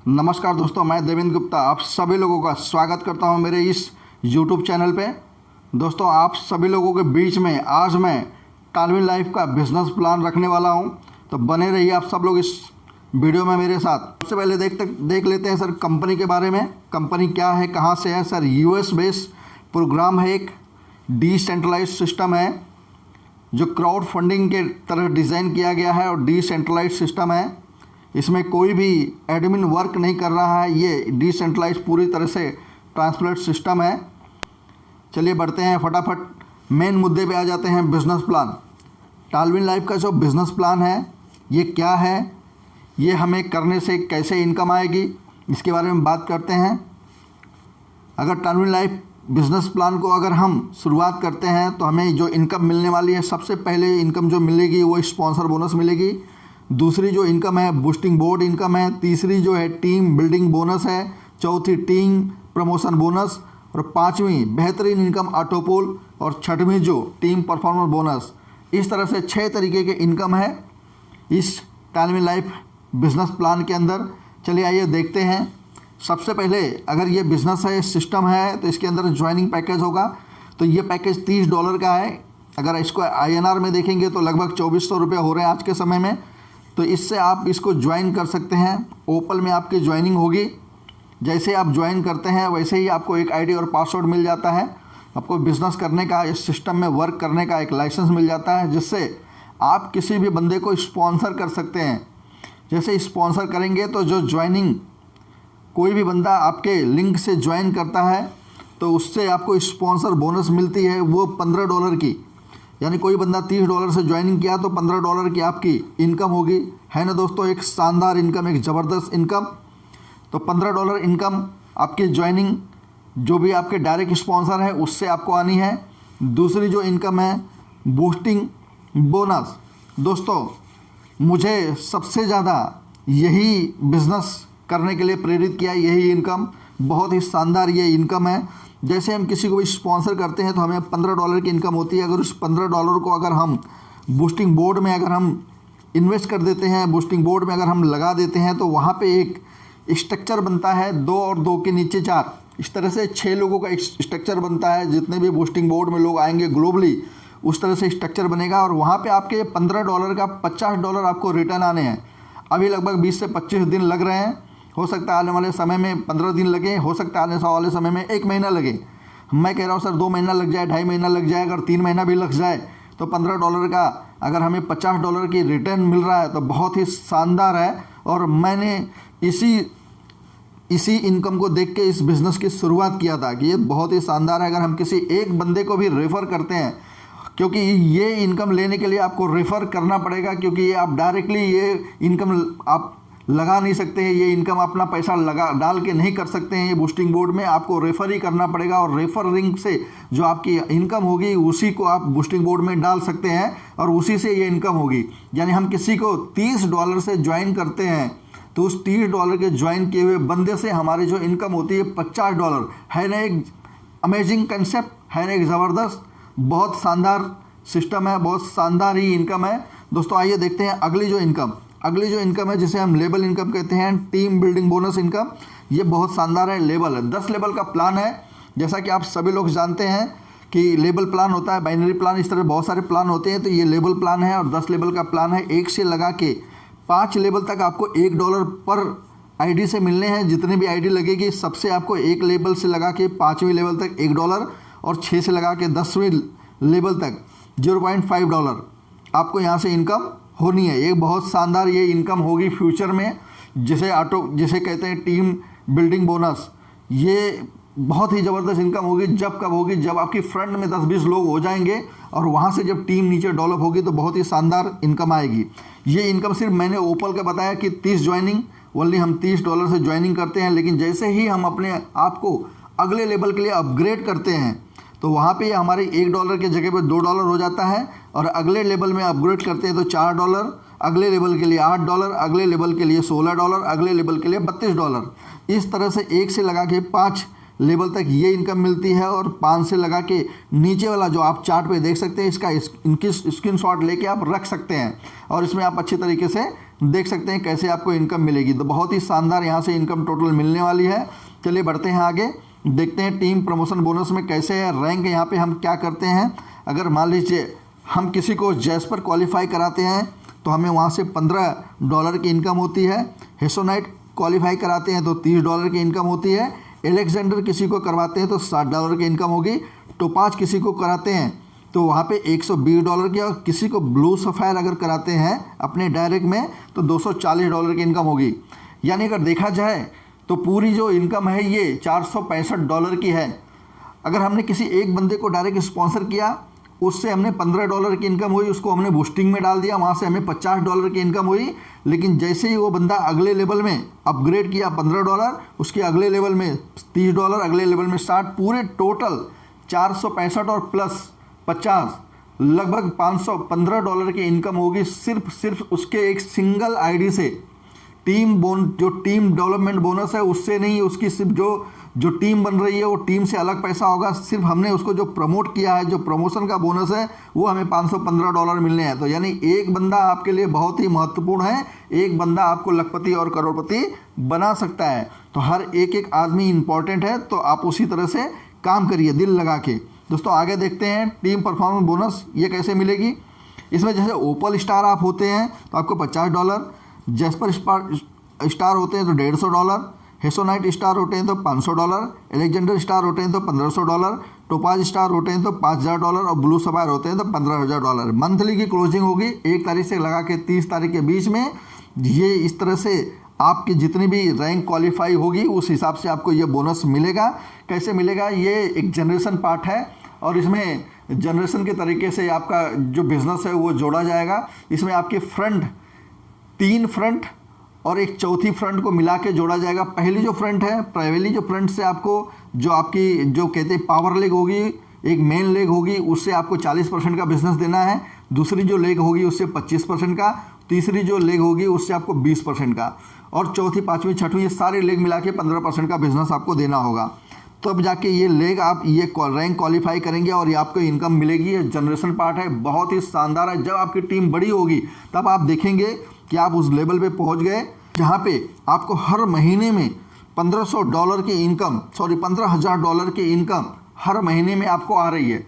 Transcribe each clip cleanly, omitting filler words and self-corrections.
नमस्कार दोस्तों, मैं देवेंद्र गुप्ता आप सभी लोगों का स्वागत करता हूं मेरे इस YouTube चैनल पे। दोस्तों, आप सभी लोगों के बीच में आज मैं टालविन लाइफ का बिजनेस प्लान रखने वाला हूं, तो बने रहिए आप सब लोग इस वीडियो में मेरे साथ। सबसे पहले देख लेते हैं सर कंपनी के बारे में। कंपनी क्या है, कहाँ से है? सर US बेस्ड प्रोग्राम है, एक डिसेंट्रलाइज सिस्टम है जो क्राउड फंडिंग के तरह डिज़ाइन किया गया है और डिसेंट्रलाइज सिस्टम है। इसमें कोई भी एडमिन वर्क नहीं कर रहा है, ये डिसेंट्रलाइज पूरी तरह से ट्रांसपेरेंट सिस्टम है। चलिए बढ़ते हैं, फटाफट मेन मुद्दे पे आ जाते हैं। बिजनेस प्लान, टालविन लाइफ का जो बिज़नेस प्लान है ये क्या है, ये हमें करने से कैसे इनकम आएगी, इसके बारे में बात करते हैं। अगर टालविन लाइफ बिज़नेस प्लान को अगर हम शुरुआत करते हैं तो हमें जो इनकम मिलने वाली है, सबसे पहले इनकम जो मिलेगी वो स्पॉन्सर बोनस मिलेगी। दूसरी जो इनकम है बूस्टिंग बोर्ड इनकम है। तीसरी जो है टीम बिल्डिंग बोनस है। चौथी टीम प्रमोशन बोनस और पांचवी बेहतरीन इनकम ऑटोपोल और छठवीं जो टीम परफॉर्मेंस बोनस। इस तरह से 6 तरीके के इनकम है इस टालविन लाइफ बिजनेस प्लान के अंदर। चलिए आइए देखते हैं। सबसे पहले अगर ये बिज़नेस है, सिस्टम है, तो इसके अंदर ज्वाइनिंग पैकेज होगा। तो ये पैकेज $30 का है। अगर इसको INR में देखेंगे तो लगभग 2400 रुपये हो रहे हैं आज के समय में। तो इससे आप इसको ज्वाइन कर सकते हैं। ओपल में आपकी ज्वाइनिंग होगी। जैसे आप ज्वाइन करते हैं वैसे ही आपको एक ID और पासवर्ड मिल जाता है। आपको बिज़नेस करने का, इस सिस्टम में वर्क करने का एक लाइसेंस मिल जाता है, जिससे आप किसी भी बंदे को स्पॉन्सर कर सकते हैं। जैसे स्पॉन्सर करेंगे तो जो ज्वाइनिंग कोई भी बंदा आपके लिंक से ज्वाइन करता है तो उससे आपको स्पॉन्सर बोनस मिलती है, वो $15 की। यानी कोई बंदा $30 से ज्वाइनिंग किया तो $15 की आपकी इनकम होगी। है ना दोस्तों, एक शानदार इनकम, एक ज़बरदस्त इनकम। तो $15 इनकम आपकी ज्वाइनिंग जो भी आपके डायरेक्ट स्पॉन्सर है उससे आपको आनी है। दूसरी जो इनकम है बूस्टिंग बोनस। दोस्तों, मुझे सबसे ज़्यादा यही बिज़नेस करने के लिए प्रेरित किया, यही इनकम। बहुत ही शानदार ये इनकम है। जैसे हम किसी को भी स्पॉन्सर करते हैं तो हमें $15 की इनकम होती है। अगर उस $15 को अगर हम बूस्टिंग बोर्ड में अगर हम इन्वेस्ट कर देते हैं, बूस्टिंग बोर्ड में अगर हम लगा देते हैं, तो वहाँ पे एक स्ट्रक्चर बनता है, 2 और 2 के नीचे 4, इस तरह से 6 लोगों का एक स्ट्रक्चर बनता है। जितने भी बूस्टिंग बोर्ड में लोग आएंगे ग्लोबली, उस तरह से स्ट्रक्चर बनेगा और वहाँ पर आपके $15 का $50 आपको रिटर्न आने हैं। अभी लगभग 20 से 25 दिन लग रहे हैं। हो सकता है आने वाले समय में 15 दिन लगे, हो सकता है आने वाले समय में 1 महीना लगे। मैं कह रहा हूँ सर 2 महीना लग जाए, 2.5 महीना लग जाए, अगर 3 महीना भी लग जाए तो $15 का अगर हमें $50 की रिटर्न मिल रहा है तो बहुत ही शानदार है। और मैंने इसी इनकम को देख के इस बिज़नेस की शुरुआत किया था कि ये बहुत ही शानदार है। अगर हम किसी एक बंदे को भी रेफ़र करते हैं, क्योंकि ये इनकम लेने के लिए आपको रेफ़र करना पड़ेगा, क्योंकि ये आप डायरेक्टली ये इनकम आप लगा नहीं सकते हैं। ये इनकम अपना पैसा डाल के नहीं कर सकते हैं। ये बूस्टिंग बोर्ड में आपको रेफर ही करना पड़ेगा और रेफरिंग से जो आपकी इनकम होगी उसी को आप बूस्टिंग बोर्ड में डाल सकते हैं और उसी से ये इनकम होगी। यानी हम किसी को $30 से ज्वाइन करते हैं तो उस $30 के ज्वाइन किए हुए बंदे से हमारी जो इनकम होती है $50। है ना एक अमेजिंग कंसेप्ट, है ना एक ज़बरदस्त, बहुत शानदार सिस्टम है, बहुत शानदार ही इनकम है। दोस्तों आइए देखते हैं अगली जो इनकम है, जिसे हम लेबल इनकम कहते हैं, टीम बिल्डिंग बोनस इनकम। ये बहुत शानदार है, लेबल है, 10 लेवल का प्लान है। जैसा कि आप सभी लोग जानते हैं कि लेबल प्लान होता है, बाइनरी प्लान, इस तरह बहुत सारे प्लान होते हैं। तो ये लेबल प्लान है और 10 लेवल का प्लान है। 1 से लगा के 5 लेवल तक आपको $1 पर ID से मिलने हैं। जितनी भी ID लगेगी सबसे आपको 1 लेवल से लगा के 5वीं लेवल तक $1 और 6 से लगा के 10वीं लेवल तक $0.5 आपको यहाँ से इनकम होनी है। ये बहुत शानदार ये इनकम होगी फ्यूचर में, जिसे कहते हैं टीम बिल्डिंग बोनस। ये बहुत ही ज़बरदस्त इनकम होगी। जब कब होगी, जब आपकी फ्रंट में 10-20 लोग हो जाएंगे और वहाँ से जब टीम नीचे डेवलप होगी तो बहुत ही शानदार इनकम आएगी। ये इनकम सिर्फ मैंने ओपल का बताया कि 30 ज्वाइनिंग, ओनली हम $30 से ज्वाइनिंग करते हैं। लेकिन जैसे ही हम अपने आप को अगले लेवल के लिए अपग्रेड करते हैं तो वहाँ पे हमारे $1 के जगह पे $2 हो जाता है और अगले लेवल में अपग्रेड करते हैं तो $4, अगले लेवल के लिए $8, अगले लेवल के लिए $16, अगले लेवल के लिए $32। इस तरह से 1 से लगा के 5 लेवल तक ये इनकम मिलती है। और 5 से लगा के नीचे वाला जो आप चार्ट पे देख सकते हैं, इनकी स्क्रीनशॉट लेके आप रख सकते हैं और इसमें आप अच्छी तरीके से देख सकते हैं कैसे आपको इनकम मिलेगी। तो बहुत ही शानदार यहाँ से इनकम टोटल मिलने वाली है। चलिए बढ़ते हैं आगे, देखते हैं टीम प्रमोशन बोनस में कैसे है रैंक। यहाँ पे हम क्या करते हैं, अगर मान लीजिए हम किसी को जैस्पर क्वालिफाई कराते हैं तो हमें वहाँ से $15 की इनकम होती है। हेसोनाइट क्वालिफाई कराते हैं तो $30 की इनकम होती है। एलेक्जेंडर किसी को करवाते हैं तो $60 की इनकम होगी। टोपाज किसी को कराते हैं तो वहाँ पे $120 की, और किसी को ब्लू सफ़ायर अगर कराते हैं अपने डायरेक्ट में तो $240 की इनकम होगी। यानी अगर देखा जाए तो पूरी जो इनकम है ये $465 की है। अगर हमने किसी एक बंदे को डायरेक्ट स्पॉन्सर किया, उससे हमने $15 की इनकम हुई, उसको हमने बूस्टिंग में डाल दिया, वहाँ से हमें $50 की इनकम हुई। लेकिन जैसे ही वो बंदा अगले लेवल में अपग्रेड किया $15, उसके अगले लेवल में $30, अगले लेवल में 60, पूरे टोटल 465 और प्लस 50 लगभग $515 की इनकम होगी सिर्फ उसके एक सिंगल आईडी से। जो टीम डेवलपमेंट बोनस है उससे नहीं, उसकी सिर्फ जो टीम बन रही है वो टीम से अलग पैसा होगा। सिर्फ हमने उसको जो प्रमोट किया है, जो प्रमोशन का बोनस है, वो हमें $515 मिलने हैं। तो यानी एक बंदा आपके लिए बहुत ही महत्वपूर्ण है। एक बंदा आपको लखपति और करोड़पति बना सकता है। तो हर एक आदमी इंपॉर्टेंट है, तो आप उसी तरह से काम करिए दिल लगा के। दोस्तों आगे देखते हैं टीम परफॉर्मेंस बोनस ये कैसे मिलेगी। इसमें जैसे ओपल स्टार आप होते हैं तो आपको $50, जैस्पर स्टार होते हैं तो $150, हेसोनाइट स्टार होते हैं तो $500, एलेक्जेंडर स्टार होते हैं तो $1500, टोपाज स्टार होते हैं तो $5000 और ब्लू सफायर होते हैं तो $15000। मंथली की क्लोजिंग होगी 1 तारीख से लगा के 30 तारीख के बीच में। ये इस तरह से आपकी जितनी भी रैंक क्वालिफाई होगी उस हिसाब से आपको ये बोनस मिलेगा। कैसे मिलेगा, ये एक जनरेशन पार्ट है और इसमें जनरेशन के तरीके से आपका जो बिज़नेस है वो जोड़ा जाएगा। इसमें आपके 3 फ्रंट और एक चौथी फ्रंट को मिला के जोड़ा जाएगा। पहली जो फ्रंट है, पहली जो फ्रंट से आपको जो आपकी जो कहते हैं पावर लेग होगी, एक मेन लेग होगी, उससे आपको 40% का बिजनेस देना है। दूसरी जो लेग होगी उससे 25% का, तीसरी जो लेग होगी उससे आपको 20% का, और चौथी, पाँचवीं, छठवीं ये सारी लेग मिला के 15% का बिजनेस आपको देना होगा। तब जाके ये लेग आप ये रैंक क्वालिफाई करेंगे और ये आपको इनकम मिलेगी। ये जनरेशन पार्ट है, बहुत ही शानदार है। जब आपकी टीम बड़ी होगी तब आप देखेंगे कि आप उस लेवल पे पहुंच गए जहां पे आपको हर महीने में $1500 की इनकम, $15,000 की इनकम हर महीने में आपको आ रही है।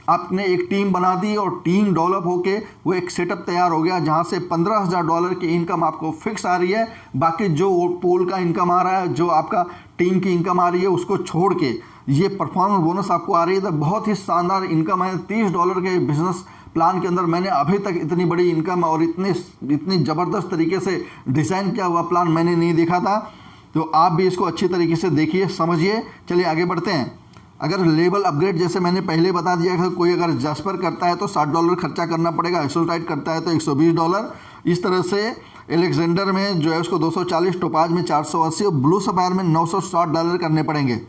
आपने एक टीम बना दी और टीम डेवलप होके वो एक सेटअप तैयार हो गया जहां से $15,000 की इनकम आपको फिक्स आ रही है। बाकी जो पोल का इनकम आ रहा है, जो आपका टीम की इनकम आ रही है, उसको छोड़ के ये परफॉर्मेंस बोनस आपको आ रही है। तो बहुत ही शानदार इनकम है। $30 के बिजनेस प्लान के अंदर मैंने अभी तक इतनी बड़ी इनकम और इतनी ज़बरदस्त तरीके से डिज़ाइन किया हुआ प्लान मैंने नहीं देखा था। तो आप भी इसको अच्छी तरीके से देखिए, समझिए। चलिए आगे बढ़ते हैं। अगर लेवल अपग्रेड जैसे मैंने पहले बता दिया कि कोई अगर जैस्पर करता है तो $60 खर्चा करना पड़ेगा, हेसोनाइट करता है तो $120, इस तरह से एलेक्जेंडर में जो है उसको 240, टोपाज में 480 और ब्लू सफायर में $960 करने पड़ेंगे।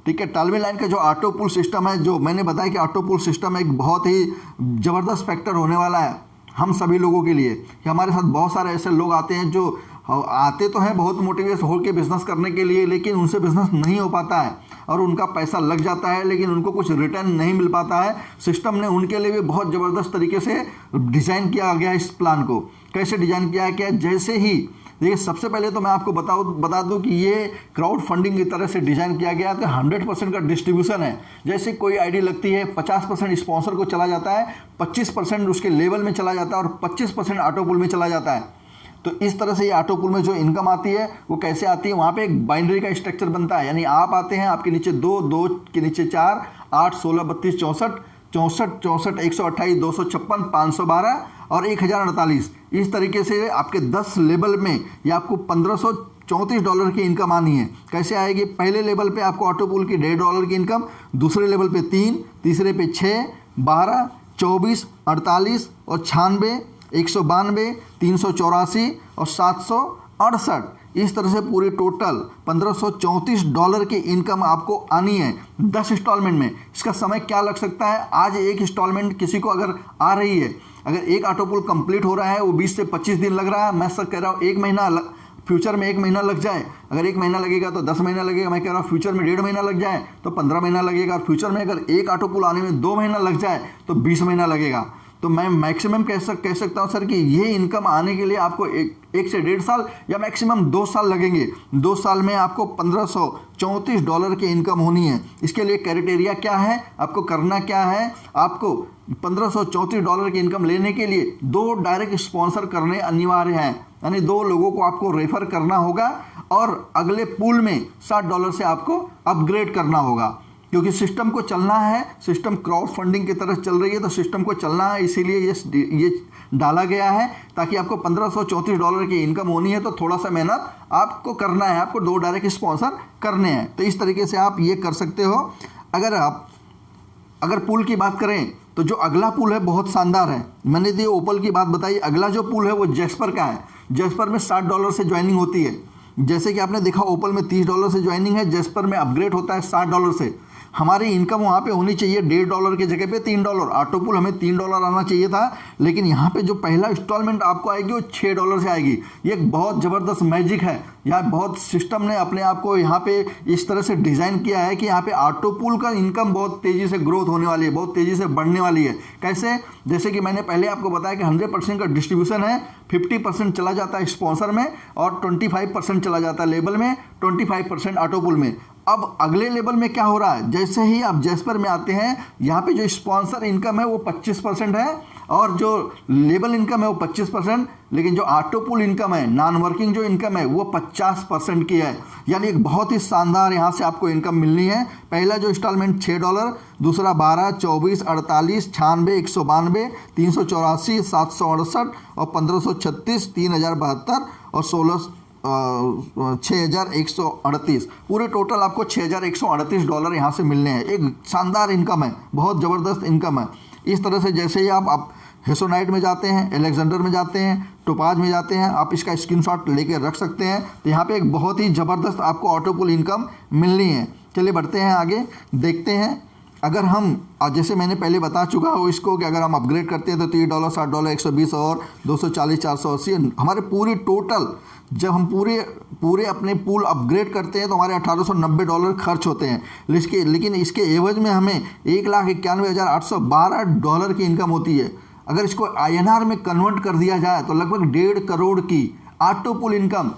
ठीक है। टालविन लाइन का जो ऑटो पुल सिस्टम है, जो मैंने बताया कि ऑटो पुल सिस्टम एक बहुत ही ज़बरदस्त फैक्टर होने वाला है हम सभी लोगों के लिए। कि हमारे साथ बहुत सारे ऐसे लोग आते हैं जो आते तो हैं बहुत मोटिवेट हो के बिज़नेस करने के लिए, लेकिन उनसे बिज़नेस नहीं हो पाता है और उनका पैसा लग जाता है, लेकिन उनको कुछ रिटर्न नहीं मिल पाता है। सिस्टम ने उनके लिए भी बहुत ज़बरदस्त तरीके से डिज़ाइन किया गया इस प्लान को। कैसे डिज़ाइन किया गया, जैसे ही देखिए, सबसे पहले तो मैं आपको बता दूं कि ये क्राउड फंडिंग की तरह से डिज़ाइन किया गया है। तो 100% का डिस्ट्रीब्यूशन है। जैसे कोई आईडी लगती है, 50% स्पॉन्सर को चला जाता है, 25% उसके लेवल में चला जाता है और 25% ऑटो पुल में चला जाता है। तो इस तरह से ये ऑटो पुल में जो इनकम आती है वो कैसे आती है, वहाँ पे एक बाइनरी का स्ट्रक्चर बनता है। यानी आप आते हैं, आपके नीचे 2, 2 के नीचे 4, 8, 16, 32, 64, 64, 128, 256, 512 और 1048। इस तरीके से आपके 10 लेवल में ये आपको $1534 की इनकम आनी है। कैसे आएगी, पहले लेवल पे आपको ऑटो पुल की $1.5 की इनकम, दूसरे लेवल पे 3, तीसरे पे 6, 12, 24, 48 और 96, 192, 384 और 768। इस तरह से पूरी टोटल $1534 की इनकम आपको आनी है 10 इंस्टॉलमेंट में। इसका समय क्या लग सकता है, आज एक इंस्टॉलमेंट किसी को अगर आ रही है, अगर एक ऑटो पुल कंप्लीट हो रहा है वो 20 से 25 दिन लग रहा है। मैं सर कह रहा हूँ 1 महीना फ्यूचर में 1 महीना लग जाए, अगर 1 महीना लगेगा तो 10 महीना लगेगा। मैं कह रहा हूँ फ्यूचर में 1.5 महीना लग जाए तो 15 महीना लगेगा, और फ्यूचर में अगर एक ऑटो पुल आने में 2 महीना लग जाए तो 20 महीना लगेगा। तो मैं मैक्सिमम कह सकता हूँ सर कि ये इनकम आने के लिए आपको एक से 1.5 साल या मैक्सिमम 2 साल लगेंगे। 2 साल में आपको $1534 की इनकम होनी है। इसके लिए क्राइटेरिया क्या है, आपको करना क्या है, आपको $1534 की इनकम लेने के लिए 2 डायरेक्ट स्पॉन्सर करने अनिवार्य हैं, यानी 2 लोगों को आपको रेफर करना होगा और अगले पूल में $60 से आपको अपग्रेड करना होगा, क्योंकि सिस्टम को चलना है। सिस्टम क्राउड फंडिंग की तरह चल रही है, तो सिस्टम को चलना है, इसीलिए ये डाला गया है ताकि आपको $1534 की इनकम होनी है। तो थोड़ा सा मेहनत आपको करना है, आपको 2 डायरेक्ट स्पॉन्सर करने हैं। तो इस तरीके से आप ये कर सकते हो। अगर पूल की बात करें तो जो अगला पूल है बहुत शानदार है। मैंने तो ओपल की बात बताई, अगला जो पूल है वो जैस्पर का है। जैस्पर में $60 से ज्वाइनिंग होती है। जैसे कि आपने देखा ओपल में $30 से ज्वाइनिंग है, जैस्पर में अपग्रेड होता है $60 से। हमारी इनकम वहाँ पे होनी चाहिए $1.5 की जगह पे $3। ऑटोपूल हमें $3 आना चाहिए था, लेकिन यहाँ पे जो पहला इंस्टॉलमेंट आपको आएगी वो $6 से आएगी। ये एक बहुत ज़बरदस्त मैजिक है। यहाँ बहुत सिस्टम ने अपने आप को यहाँ पे इस तरह से डिज़ाइन किया है कि यहाँ पे ऑटोपूल का इनकम बहुत तेज़ी से ग्रोथ होने वाली है, बहुत तेज़ी से बढ़ने वाली है। कैसे? जैसे कि मैंने पहले आपको बताया कि 100% का डिस्ट्रीब्यूशन है, 50% चला जाता है स्पॉन्सर में और 25% चला जाता है लेबल में, 25% ऑटोपूल में। अब अगले लेवल में क्या हो रहा है, जैसे ही आप जैस्पर में आते हैं, यहाँ पे जो स्पॉन्सर इनकम है वो 25% है और जो लेबल इनकम है वो 25%, लेकिन जो ऑटोपूल इनकम है, नॉन वर्किंग जो इनकम है वो 50% की है। यानी एक बहुत ही शानदार यहाँ से आपको इनकम मिलनी है। पहला जो इंस्टॉलमेंट $6, दूसरा 12, 24, 48, 96, 192, 384, 768 और 1536, 3072 और 6138। पूरे टोटल आपको $6138 यहाँ से मिलने हैं। एक शानदार इनकम है, बहुत ज़बरदस्त इनकम है। इस तरह से जैसे ही आप हेसोनाइट में जाते हैं, एलेक्जेंडर में जाते हैं, टोपाज में जाते हैं, आप इसका स्क्रीनशॉट लेके रख सकते हैं। तो यहाँ पे एक बहुत ही ज़बरदस्त आपको ऑटोपूल इनकम मिलनी है। चलिए बढ़ते हैं आगे, देखते हैं। अगर हम जैसे मैंने पहले बता चुका हूँ इसको कि अगर हम अपग्रेड करते हैं तो $30, $60, 120 और 240, 480 हमारे पूरी टोटल, जब हम पूरे अपने पूल अपग्रेड करते हैं तो हमारे $1890 खर्च होते हैं। लेकिन इसके एवज में हमें $1,91,812 की इनकम होती है। अगर इसको INR में कन्वर्ट कर दिया जाए तो लगभग 1.5 करोड़ की autopool income.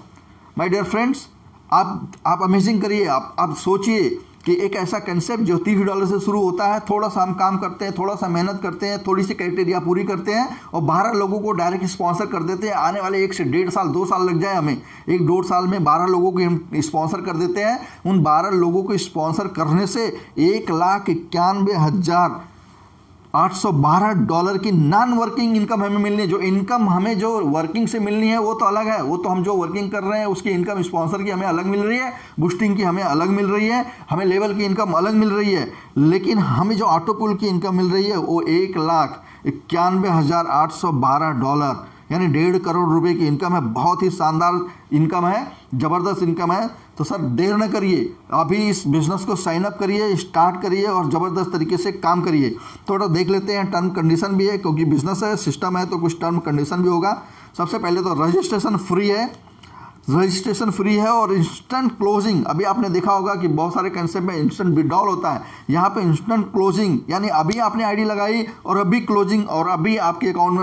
My dear friends, आप अमेजिंग करिए, आप सोचिए कि एक ऐसा कंसेप्ट जो $30 से शुरू होता है, थोड़ा सा हम काम करते हैं, थोड़ा सा मेहनत करते हैं, थोड़ी सी क्राइटेरिया पूरी करते हैं और 12 लोगों को डायरेक्ट स्पॉन्सर कर देते हैं। आने वाले 1 से 1.5 साल, 2 साल लग जाए हमें, 1-1.5 साल में 12 लोगों को हम स्पॉन्सर कर देते हैं। उन 12 लोगों को स्पॉन्सर करने से $1,91,812 की नॉन वर्किंग इनकम हमें मिलनी है। जो इनकम हमें जो वर्किंग से मिलनी है वो तो अलग है, वो तो हम जो वर्किंग कर रहे हैं उसकी इनकम स्पॉन्सर की हमें अलग मिल रही है, बूस्टिंग की हमें अलग मिल रही है, हमें लेवल की इनकम अलग मिल रही है। लेकिन हमें जो ऑटोपूल की इनकम मिल रही है वो $1,91,812, यानी 1.5 करोड़ रुपए की इनकम है। बहुत ही शानदार इनकम है, ज़बरदस्त इनकम है। तो सर देर न करिए, अभी इस बिज़नेस को साइन अप करिए, स्टार्ट करिए और ज़बरदस्त तरीके से काम करिए। थोड़ा देख लेते हैं, टर्म कंडीशन भी है, क्योंकि बिज़नेस है, सिस्टम है, तो कुछ टर्म कंडीशन भी होगा। सबसे पहले तो रजिस्ट्रेशन फ्री है और इंस्टेंट क्लोजिंग। अभी आपने देखा होगा कि बहुत सारे कंसेप्ट में इंस्टेंट विड्रॉल होता है, यहाँ पे इंस्टेंट क्लोजिंग, यानी अभी आपने आईडी लगाई और अभी क्लोजिंग और अभी आपके अकाउंट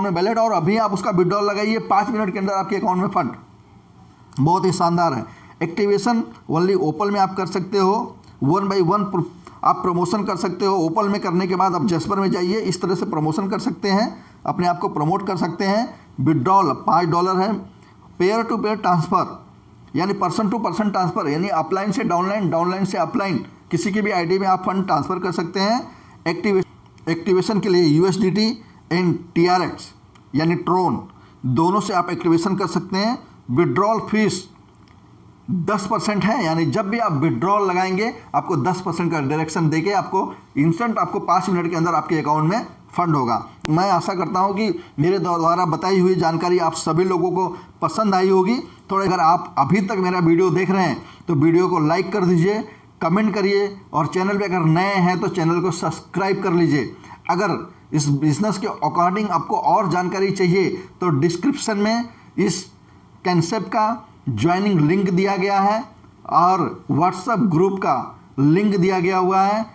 में बैलेट और अभी आप उसका विड्रॉल लगाइए, 5 मिनट के अंदर आपके अकाउंट में फंड। बहुत ही शानदार है। एक्टिवेशन ओनली ओपल में आप कर सकते हो, 1 by 1 आप प्रमोशन कर सकते हो। ओपल में करने के बाद आप जैस्पर में जाइए, इस तरह से प्रमोशन कर सकते हैं, अपने आप को प्रमोट कर सकते हैं। विड्रॉल $5 है। पेयर टू पेयर ट्रांसफ़र, यानी पर्सन टू पर्सन ट्रांसफ़र, यानी अपलाइन से डाउनलाइन, डाउनलाइन से अपलाइन, किसी की भी आईडी में आप फंड ट्रांसफ़र कर सकते हैं। एक्टिवेशन के लिए USDT एंड TRX यानी ट्रोन, दोनों से आप एक्टिवेशन कर सकते हैं। विड्रॉल फीस 10% है, यानी जब भी आप विड्रॉल लगाएंगे आपको 10% का डायरेक्शन देके आपको इंस्टेंट, आपको 5 मिनट के अंदर आपके अकाउंट में फंड होगा। मैं आशा करता हूं कि मेरे द्वारा बताई हुई जानकारी आप सभी लोगों को पसंद आई होगी। थोड़ा अगर आप अभी तक मेरा वीडियो देख रहे हैं तो वीडियो को लाइक कर दीजिए, कमेंट करिए और चैनल पे अगर नए हैं तो चैनल को सब्सक्राइब कर लीजिए। अगर इस बिज़नेस के अकॉर्डिंग आपको और जानकारी चाहिए तो डिस्क्रिप्शन में इस कंसेप्ट का ज्वाइनिंग लिंक दिया गया है और व्हाट्सएप ग्रुप का लिंक दिया गया हुआ है।